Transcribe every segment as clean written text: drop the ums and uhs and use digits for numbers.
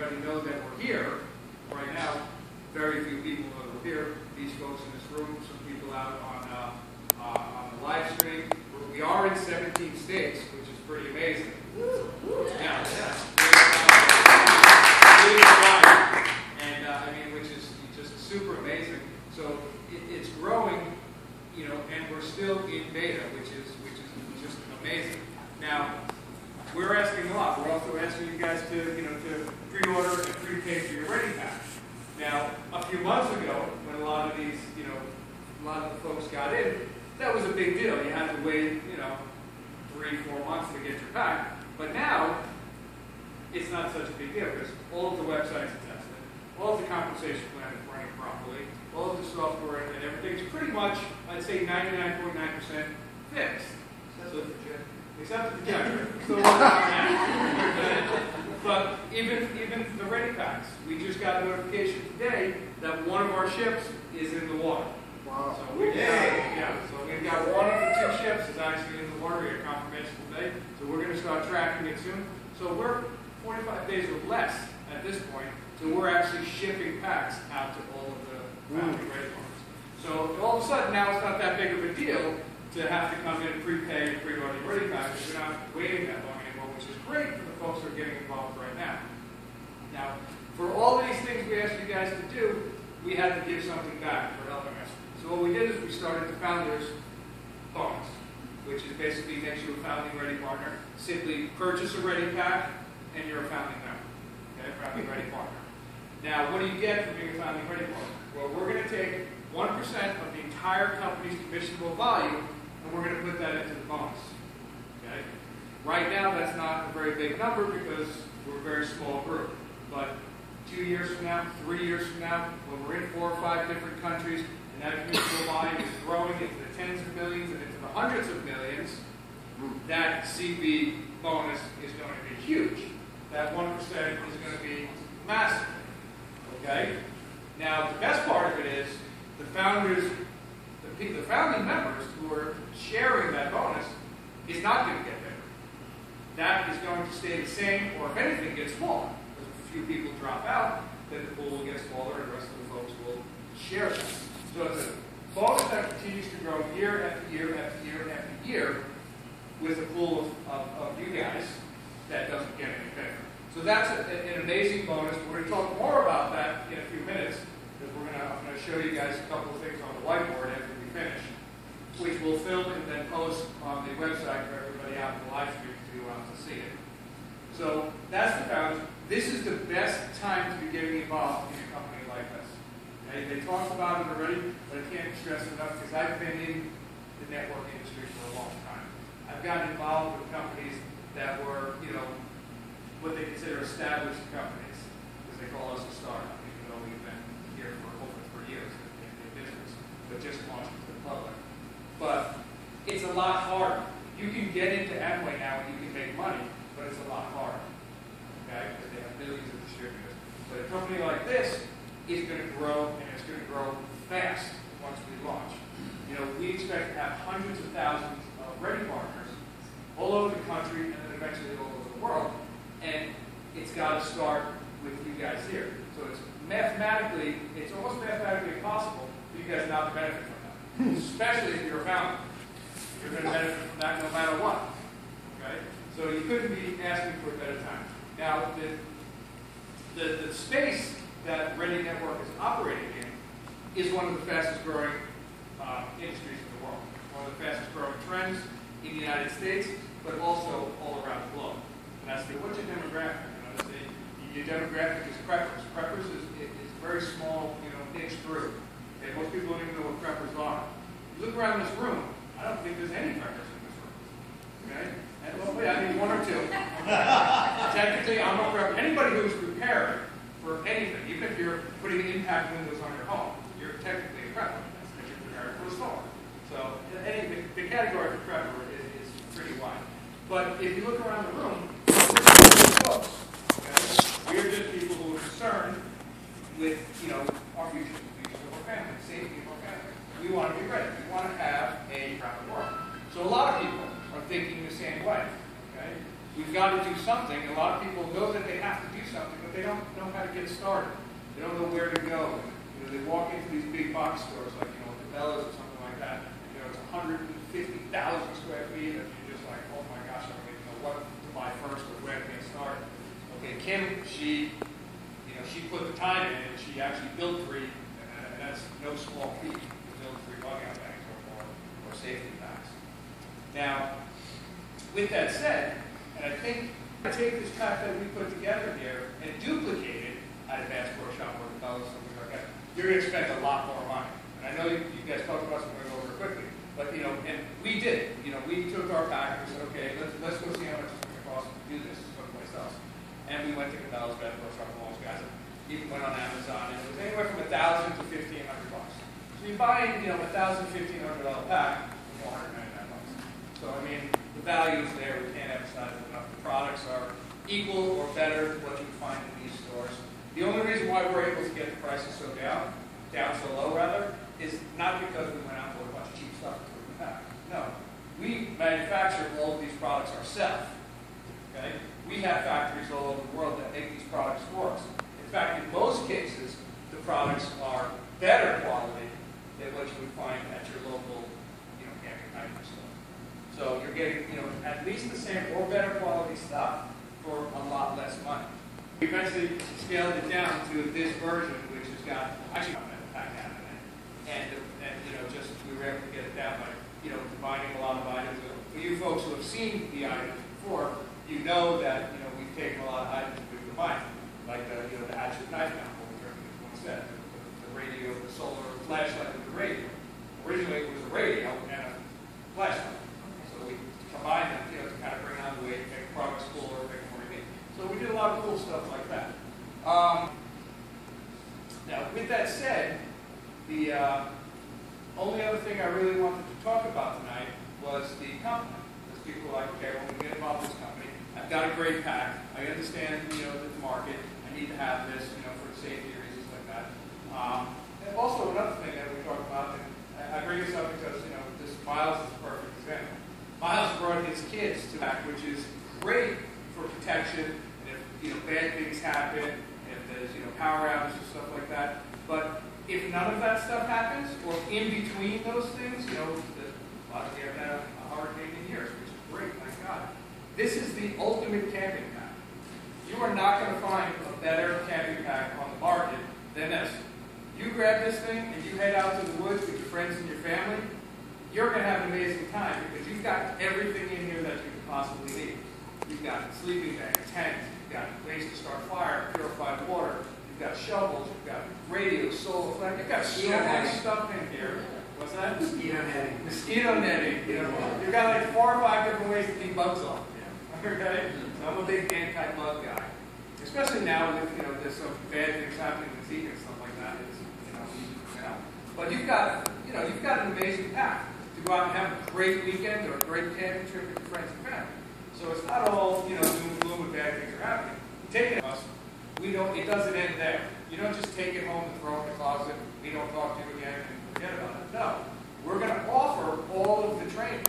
everybody know that we're here. Right now, very few people know that we're here. These folks in this room, some people out on the live stream. We are in 17 states, which is pretty amazing. Yeah. And I mean, which is just super amazing. So it's growing, you know, and we're still in beta, which is just amazing. Now, we're asking a lot. We're also asking you guys to, you know, to pre-order and pre-pay for your Ready Pack. Now, a few months ago, when a lot of these, you know, a lot of the folks got in, that was a big deal. You had to wait, you know, 3-4 months to get your pack. But now, it's not such a big deal because all of the websites are tested, all of the compensation plan is running properly, all of the software and everything's pretty much, I'd say 99.9% fixed. Except for the generator. Still working on that. But even the Ready Packs, we just got a notification today that one of our ships is in the water. Wow. So we've got one of the 2 ships is actually in the water. We got confirmation today. So we're going to start tracking it soon. So we're 45 days or less at this point. So we're actually shipping packs out to all of the family Ready Farms. So all of a sudden now it's not that big of a deal to have to come in and prepay and pre-order your Ready Pack because you're not waiting that long anymore, which is great for the folks who are getting involved right now. Now, for all these things we asked you guys to do, we had to give something back for helping us. So what we did is we started the Founders Bonus, which is basically makes you a Founding Ready partner. Simply purchase a Ready Pack and you're a Founding member. Okay, Founding Ready partner. Now, what do you get for being a Founding Ready partner? Well, we're going to take 1% of the entire company's commissionable volume and we're going to put that into the bonus. Okay? Right now, that's not a very big number because we're a very small group. But 2 years from now, 3 years from now, when we're in 4 or 5 different countries, and that commissionable volume is growing into the tens of millions and into the hundreds of millions, that CB bonus is going to be huge. That 1% is going to be massive. Okay? Now, the best part of it is the founders, the founding members who are sharing that bonus is not going to get bigger. That is going to stay the same, or if anything, get smaller. Because if a few people drop out, then the pool will get smaller and the rest of the folks will share that. So it's a bonus that continues to grow year after year after year after year with a pool of you guys that doesn't get any bigger. So that's an amazing bonus. We're going to talk more about that in a few minutes because I'm going to show you guys a couple of things on the whiteboard after we finish, which we'll film and then post on the website for everybody out in the live stream to see it. So that's the founders. This is the best time to be getting involved in a company like this. Okay? They talked about it already, but I can't stress enough because I've been in the network industry for a long time. I've gotten involved with companies that were, you know, what they consider established companies, because they call us a startup, even though we've been here for over 3 years in business, but just launched to the public. But it's a lot harder. You can get into Amway now and you can make money, but it's a lot harder. Okay? Because they have millions of distributors. But a company like this is going to grow, and it's going to grow fast once we launch. You know, we expect to have hundreds of thousands of Ready partners all over the country and then eventually all over the world. And it's got to start with you guys here. So it's almost mathematically impossible for you guys not to benefit from that. Especially if you're a founder. You're going to benefit from that no matter what. Okay? So you couldn't be asking for a better time. Now, the space that Ready Network is operating in is one of the fastest growing industries in the world. One of the fastest growing trends in the United States, but also all around the globe. And that's what's your demographic? Your demographic is preppers. Preppers is a very small, niche group. Okay, most people don't even know what preppers are. You look around this room, I don't think there's any preppers in this room. Okay? And well, I mean 1 or 2. Technically, I'm a prepper. Anybody who's prepared for anything, even if you're putting impact windows on your home, you're technically a prepper. That's because you're prepared for a storm. So the category for prepper is pretty wide. But if you look around the room, folks, okay? We're just people who are concerned with, our future, the future of our family, the safety of our family. We want to be ready. We want to have a proper work. So a lot of people are thinking the same way. Okay? We've got to do something. A lot of people know that they have to do something, but they don't don't know how to get started. They don't know where to go. You know, they walk into these big box stores like, you know, Cabela's or something like that. You know, it's 150,000 square feet, and you're just like, oh my gosh, I don't even know what to buy first or where to get started. Okay, Kim, she put the time in, and she actually built 3, and that's no small feat to build 3 bug-out bags or safety bags. Now, with that said, and I think I take this pack that we put together here and duplicate it at Advanced Workshop or Cabela's, something like that, you're going to spend a lot more money. And I know you guys talked about some going over it quickly, but you know, and we did. You know, we took our pack and we said, okay, let's go see how much it's going to cost to do this someplace else. And we went to Cabela's, Advanced Workshop, and all those guys. Even went on Amazon, and it was anywhere from $1,000 to $1,500. So you buy, you know, $1,000, $1,500 pack for $499. So I mean, the value is there. We can't emphasize it enough. The products are equal or better to what you find in these stores. The only reason why we're able to get the prices so down so low rather, is not because we went out and bought a bunch of cheap stuff to put in the pack. No, we manufacture all of these products ourselves. Okay, we have factories all over the world that make these products for us. In fact, in most cases, the products are better quality than what you would find at your local, you know, camping item store. So you're getting, you know, at least the same or better quality stuff for a lot less money. We eventually scaled it down to this version, which has got actually not a pack out in it, and you know, just we were able to get it down by, you know, combining a lot of items. For you folks who have seen the items before, you know that, you know, we've taken a lot of items and we've combined. Like the, you know, the hatchet knife mount, instead, the radio, the solar flashlight with the radio. Originally it was a radio and a flashlight. So we combined them, you know, to kind of bring on the weight, make products cooler, make them more unique. So we did a lot of cool stuff like that. Now, with that said, the only other thing I really wanted to talk about tonight was the company. Because people like, okay, when we get involved with this company, I've got a great pack. I understand, you know, the market. I need to have this, you know, for safety reasons like that. And also another thing that we talked about, and I bring this up because, you know, this Miles is a perfect example. Miles brought his kids to back, which is great for protection, and if, you know, bad things happen, and if there's, you know, power outages and stuff like that. But if none of that stuff happens, or in between those things, you know, a lot of you have had a hurricane in years, which is great, my God. This is the ultimate camping pack. You are not going to find a better camping pack on the market than this. You grab this thing and you head out to the woods with your friends and your family, you're going to have an amazing time because you've got everything in here that you could possibly need. You've got sleeping bag, tent, you've got ways to start fire, purified water, you've got shovels, you've got radios, solar flares, you've got so much stuff in here. What's that? Mosquito netting. Mosquito netting. You know, you've got like 4 or 5 different ways to keep bugs off. Okay? So I'm a big anti-bug guy. Especially now with, you know, there's some bad things happening with Zika and stuff like that. It's, you know. But you've got an amazing pack to go out and have a great weekend or a great camping trip with your friends and family. So it's not all, you know, doom and gloom when bad things are happening. You take it from us, it doesn't end there. You don't just take it home and throw it in the closet, we don't talk to you again and forget about it. No. We're going to offer all of the training.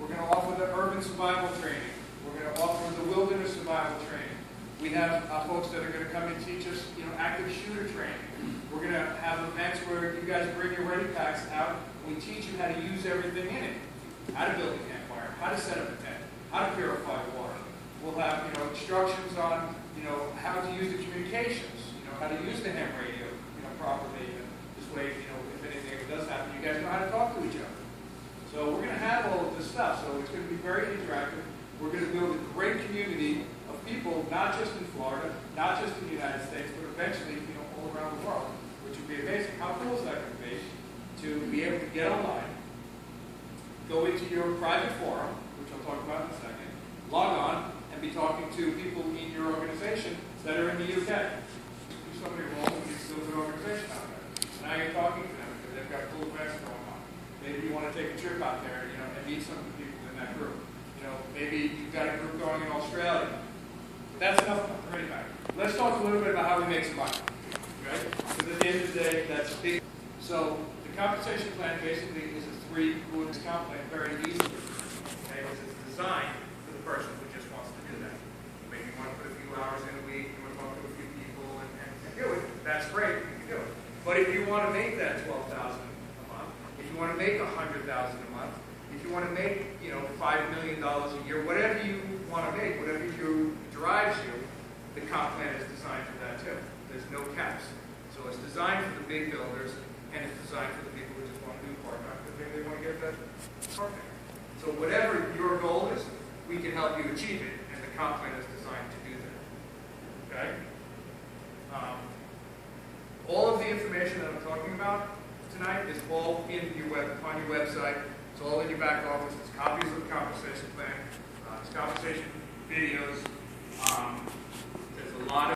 We're going to offer the urban survival training. We're going to offer the wilderness survival training. We have folks that are going to come and teach us, you know, active shooter training. We're going to have events where you guys bring your ready packs out and we teach you how to use everything in it. How to build a campfire, how to set up a tent, how to purify water. We'll have, you know, instructions on, you know, how to use the communications, you know, how to use the ham radio, you know, properly. And this way, you know, if anything does happen, you guys know how to talk to each other. So we're going to have all of this stuff. So it's going to be very interactive. We're going to build a great community of people, not just in Florida, not just in the United States, but eventually, you know, all around the world, which would be amazing. How cool is that going to be able to get online, go into your private forum, which I'll talk about in a second, log on, and be talking to people in your organization that are in the UK. Do somebody wrong, and it's still a good organization out there. Now you're talking to them because they've got cool events going on. Maybe you want to take a trip out there, you know, and meet some of the people in that group. You know, maybe you've got a group going in Australia. That's enough for any matter. Let's talk a little bit about how we make some money. Okay? Because at the end of the day, that's a big. So the compensation plan basically is a 3-quarters comp plan, very easy. Okay, because it's designed for the person who just wants to do that. Maybe you want to put a few hours in a week, you want to talk to a few people, That's great, you can do it. But if you want to make that $12,000 a month, if you want to make $100,000 a month, if you want to make, $5 million a year, whatever you want to make, whatever drives you, the comp plan is designed for that too. There's no caps. So it's designed for the big builders, and it's designed for the people who just want to do part-time because maybe they want to get that part-time. So whatever your goal is, we can help you achieve it, and the comp plan is designed to do that. Okay? All of the information that I'm talking about tonight is all on your website. It's all in your back office. It's copies of the compensation plan. It's compensation videos. There's a lot of